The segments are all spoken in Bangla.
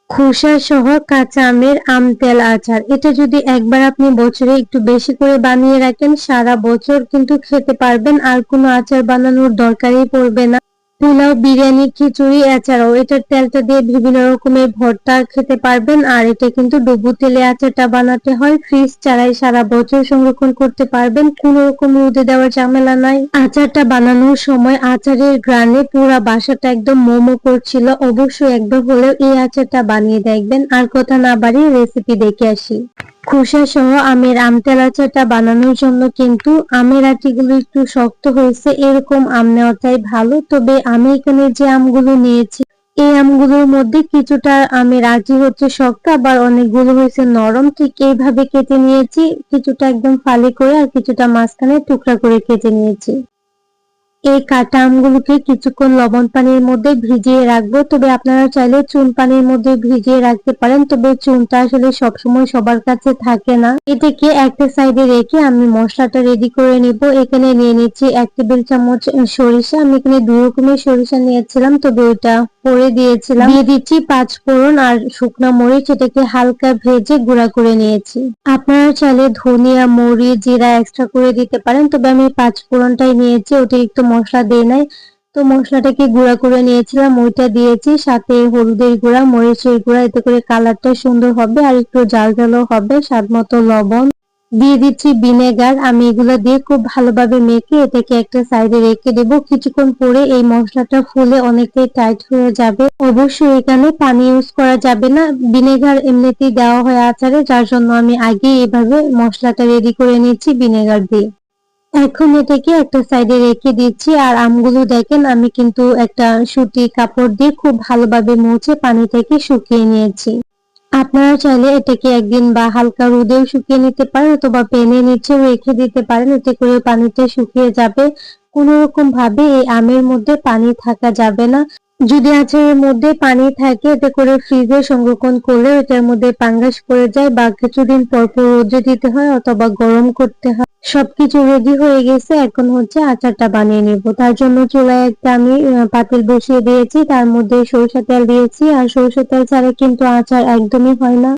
খোসা সহ কাঁচা আমের তেল আচার। এটা যদি একবার আপনি বছরে একটু বেশি করে বানিয়ে রাখেন, সারা বছর কিন্তু খেতে পারবেন, আর কোনো আচার বানানোর দরকারই পড়বে না। পোলাও, বিরিয়ানি, খিচুড়ি এছাড়াও এটার তেলটা দিয়ে বিভিন্ন রকমের ভর্তা খেতে পারবেন। আর এটা কিন্তু ডুবো তেলে আচারটা বানাতে হয়, ফ্রিজ ছাড়াই সারা বছর সংরক্ষণ করতে পারবেন, কোনো রকম রোদে দেওয়ার ঝামেলা নাই। আচারটা বানানোর সময় আচারের ঘ্রাণে পুরা বাসাটা একদম মোমো করছিল। অবশ্যই একবার হলেও এই আচারটা বানিয়ে দেখবেন। আর কথা না বাড়িয়ে রেসিপি দেখে আসি। খোসা সহ আমের তেল আচারটা বানানোর জন্য কিন্তু আমের আটিগুলো একটু শক্ত হয়েছে, এরকম আম নেওয়াটাই ভালো। তবে আমি এখানে যে আমগুলো নিয়েছি, এই আমগুলোর মধ্যে কিছুটা আমের আটি হচ্ছে শক্ত, আবার অনেকগুলো হয়েছে নরম। ঠিক এইভাবে কেটে নিয়েছি, কিছুটা একদম ফালি করে আর কিছুটা মাঝখানে টুকরা করে কেটে নিয়েছি। এই কাঁচা আমগুলোকে কিছুক্ষণ লবণ পানির মধ্যে ভিজিয়ে রাখবো। তবে আপনারা চাইলে চুন পানির মধ্যে ভিজিয়ে রাখতে পারেন, তবে চুনটা আসলে সবসময় সবার কাছে থাকে না। এটাকে একটা সাইডে রেখে আমি মশলাটা রেডি করে নিব। এখানে নিয়ে নিচ্ছি 1 টেবিল চামচ সরিষা। আমি এখানে 2 রকমের সরিষা নিয়েছিলাম, তবে ওইটা পরে দিয়েছিলাম। দিয়ে দিচ্ছি 5 ফোড়ন আর শুকনো মরিচ, এটাকে হালকা ভেজে গুঁড়া করে নিয়েছি। আপনারা চাইলে ধনিয়া, মরিচ, জিরা এক্সট্রা করে দিতে পারেন, তবে আমি 5 ফোড়নটাই নিয়েছি, অতিরিক্ত মশলা দেই নাই। তো মশলাটাকে গুঁড়া করে নিয়েছিলাম, ওইটা দিয়েছি, সাথে হলুদের গুঁড়া, মরিচের গুঁড়া, এতে করে কালারটা সুন্দর হবে আর একটু ঝাল ঝালও হবে। স্বাদ মতো লবণ দিয়ে দিচ্ছি, ভিনেগার। আমি এগুলো দিয়ে খুব ভালোভাবে মেখে এটাকে একটা সাইডে রেখে দেব। কিছুক্ষণ পরে এই মশলাটা ফুলে অনেকটাই টাইট হয়ে যাবে। অবশ্যই এখানে পানি ইউজ করা যাবে না, ভিনেগার এমনিতেই দেওয়া হয় আচারে, যার জন্য আমি আগে এভাবে মশলাটা রেডি করে নিচ্ছি ভিনেগার দিয়ে। এখন এটাকে একটা সাইডে রেখে দিচ্ছি। আর আমগুলো দেখেন আমি কিন্তু একটা সুতি কাপড় দিয়ে খুব ভালোভাবে মুছে পানি থেকে শুকিয়ে নিয়েছি। আপনারা চাইলে এটাকে একদিন বা হালকা রোদেও শুকিয়ে নিতে পারেন, অথবা প্যানের নিচেও রেখে দিতে পারেন, এতে করে পানিটা শুকিয়ে যাবে। কোনো রকম ভাবে এই আমের মধ্যে পানি থাকা যাবে না। যদি আচারের মধ্যে পানি থাকে, এতে করে ফ্রিজে সংরক্ষণ করলে এটার মধ্যে ফাঙ্গাস পড়ে যায়, বা কিছুদিন পর পর রোদে দিতে হয় অথবা গরম করতে হয়। সবকিছু রেডি হয়ে গেছে, এখন হচ্ছে আচারটা বানিয়ে নিব। তার জন্য চুলায় একটা আমি পাতিল বসিয়ে দিয়েছি, তার মধ্যে সরিষা তেল দিয়েছি। আর সরিষা তেল ছাড়া কিন্তু আচার একদমই হয় না।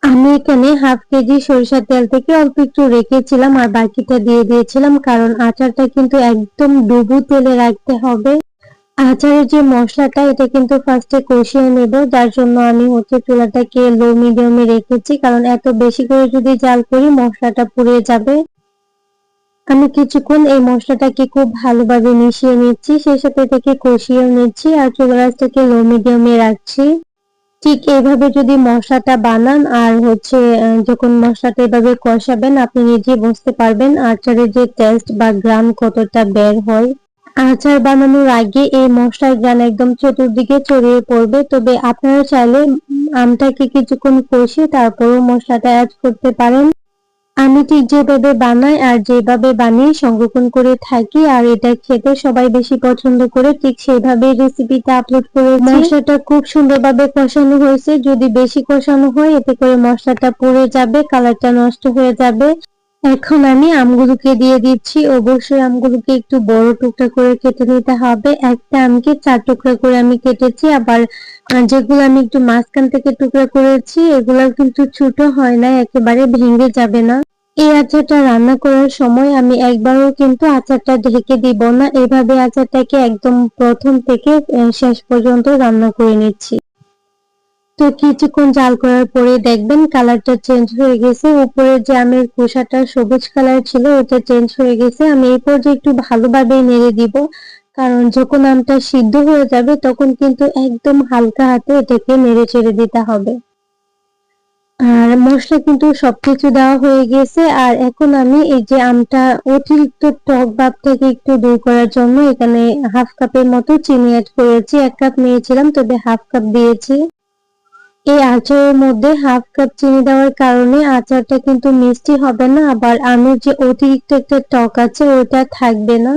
আমি এখানে হাফ কেজি সরিষার তেল থেকে অল্প একটু রেখেছিলাম আর বাকিটা দিয়ে দিয়েছিলাম, কারণ আচারটা কিন্তু একদম ডুবো তেলে রাখতে হবে। আচারের যে মশলাটা, এটা কিন্তু ফার্স্টে কষিয়ে নেব, যার জন্য আমি হচ্ছে চুলাটাকে লো মিডিয়ামে রেখেছি, কারণ এত বেশি করে যদি জাল করি মশলাটা পুড়ে যাবে। আমি কিছুক্ষণ এই মশলাটাকে খুব ভালোভাবে মিশিয়ে নিচ্ছি, সেই সাথে এটাকে কষিয়েও নিচ্ছি আর চুলার আঁচটাকে লো মিডিয়ামে রাখছি। ঠিক এইভাবে যদি মশলাটা বানান আর হচ্ছে যখন মশলাটা এভাবে কষাবেন, আপনি নিজেই বুঝতে পারবেন আচারের যে টেস্ট বা গ্রান কতটা বের হয়। আচার বানানোর আগে এই মশলার গ্রান একদম চতুর্দিকে ছড়িয়ে পড়বে। তবে আপনারা চাইলে আমটাকে কিছুক্ষণ কষিয়ে তারপরও মশলাটা অ্যাড করতে পারেন। আমি ঠিক যেভাবে বানাই আর যেভাবে বানিয়ে সংরক্ষণ করে থাকি আর এটা খেতে সবাই বেশি পছন্দ করে, ঠিক সেইভাবে রেসিপিটা আপলোড করেছি। মশলাটা খুব সুন্দরভাবে কষানো হয়েছে, যদি বেশি কষানো হয় এতে করে মশলাটা পুড়ে যাবে, কালারটা নষ্ট হয়ে যাবে। এখন আমি আমগুলোকে দিয়ে দিচ্ছি। অবশ্যই আমগুলোকে একটু বড় টুকরা করে কেটে নিতে হবে। একটা আমকে 4 টুকরা করে আমি কেটেছি, আবার যেগুলো আমি একটু মাঝখান থেকে টুকরা করেছি এগুলো কিন্তু ছোট হয় না, একেবারে ভেঙে যাবে না। এই আচারটা রান্না করার সময় আমি একবারও কিন্তু আচারটা ঢেকে দিব না, এভাবে আচারটাকে একদম প্রথম থেকে শেষ পর্যন্ত রান্না করে নিচ্ছি। তো কিছুক্ষণ জাল করার পরে দেখবেন কালারটা চেঞ্জ হয়ে গেছে, উপরে যে আমের খোসাটা সবুজ কালার ছিল ওটা চেঞ্জ হয়ে গেছে। আমি এই পর্যায়ে একটু ভালোভাবে নেড়ে দিব, কারণ যখন আমটা সিদ্ধ হয়ে যাবে তখন কিন্তু একদম হালকা হাতে এটাকে নেড়ে চেড়ে দিতে হবে। আর মশলা কিন্তু সবকিছু দেওয়া হয়ে গেছে। আর এখন আমি এই যে আমটা অতিরিক্ত টক ভাবটাকে একটু দূর করার জন্য এখানে হাফ কাপের মতো চিনি অ্যাড করেছি। 1 কাপ নিয়েছিলাম, তবে হাফ কাপ দিয়েছি। এই আচারের মধ্যে হাফ কাপ চিনি দেওয়ার কারণে আচারটা কিন্তু মিষ্টি হবে না, আবার আমের যে অতিরিক্ত একটা টক আছে ওটা থাকবে না।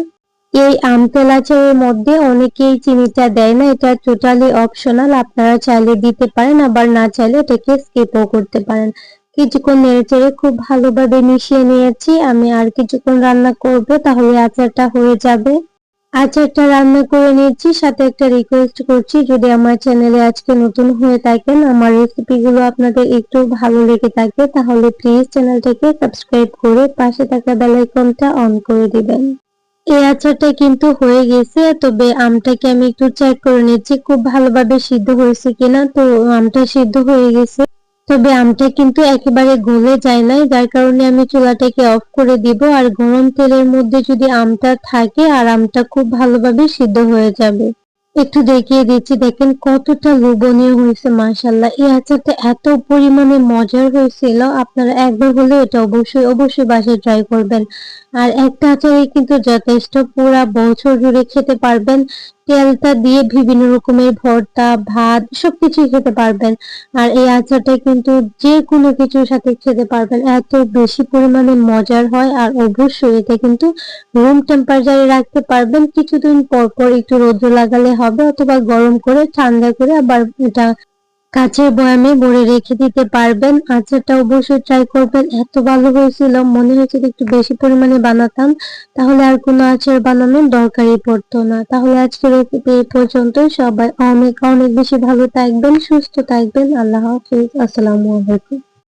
এই আম তেল আচারের মধ্যে অনেকেই চিনিটা দেয় না, এটা টোটালি অপশনাল, আপনারা চাইলে দিতে পারেন, আবার না চাইলে এটাকে স্কিপও করতে পারেন। কিছুক্ষণ নেড়েচেড়ে খুব ভালোভাবে মিশিয়ে নিয়েছি। আমি আর কিছুক্ষণ রান্না করব, তাহলে আচারটা হয়ে যাবে। আচারটা রান্না করে নিচ্ছি। সাথে একটা রিকোয়েস্ট করছি, যদি আমার চ্যানেলে আজকে নতুন হয়ে থাকেন, আমার রেসিপিগুলো আপনাদের একটু ভালো লেগে থাকে, তাহলে প্লিজ চ্যানেলটাকে সাবস্ক্রাইব করে পাশে থাকা বেল আইকনটা অন করে দিবেন। এই আচারটা কিন্তু হয়ে গেছে, তবে আমটাকে আমি একটু চেক করে নিচ্ছি খুব ভালোভাবে সিদ্ধ হয়েছে কিনা। তো আমটা সিদ্ধ হয়ে গেছে, তবে আমটা কিন্তু একেবারে গলে যায় নাই, যার কারণে আমি চুলাটাকে অফ করে দিব। আর গরম তেলের মধ্যে যদি আমটা থাকে, আর আমটা খুব ভালোভাবে সিদ্ধ হয়ে যাবে। একটু দেখিয়ে দিচ্ছি, দেখেন কতটা লোভনীয় হয়েছে। মাশাআল্লাহ, এই আচারটা এত পরিমাণে মজার হয়েছিল, আপনারা একবার হলেও এটা অবশ্যই অবশ্যই বাসায় ট্রাই করবেন। আর একটা আচারে কিন্তু যথেষ্ট, পুরা বছর জুড়ে খেতে পারবেন। তেলটা দিয়ে বিভিন্ন রকমের ভর্তা, ভাত সবকিছুই খেতে পারবেন। আর এই আচারটা কিন্তু যে কোনো কিছুর সাথে খেতে পারবেন, এত বেশি পরিমাণে মজার হয়। আর অবশ্যই এটা কিন্তু রুম টেম্পারেচারে রাখতে পারবেন, কিছুদিন পর পর একটু রোদ্র লাগালে হবে, অথবা গরম করে ঠান্ডা করে আবার এটা কাঁচের বয়ামে ভরে রেখে দিতে পারবেন। আচারটা অবশ্যই ট্রাই করবেন, এত ভালো হয়েছিল, মনে হয়েছে যে একটু বেশি পরিমাণে বানাতাম, তাহলে আর কোনো আচার বানানোর দরকারই পড়তো না। তাহলে আজকের রেসিপি এই পর্যন্তই। সবাই অনেক অনেক বেশি ভালো থাকবেন, সুস্থ থাকবেন। আল্লাহ হাফিজ, আসসালামু আলাইকুম।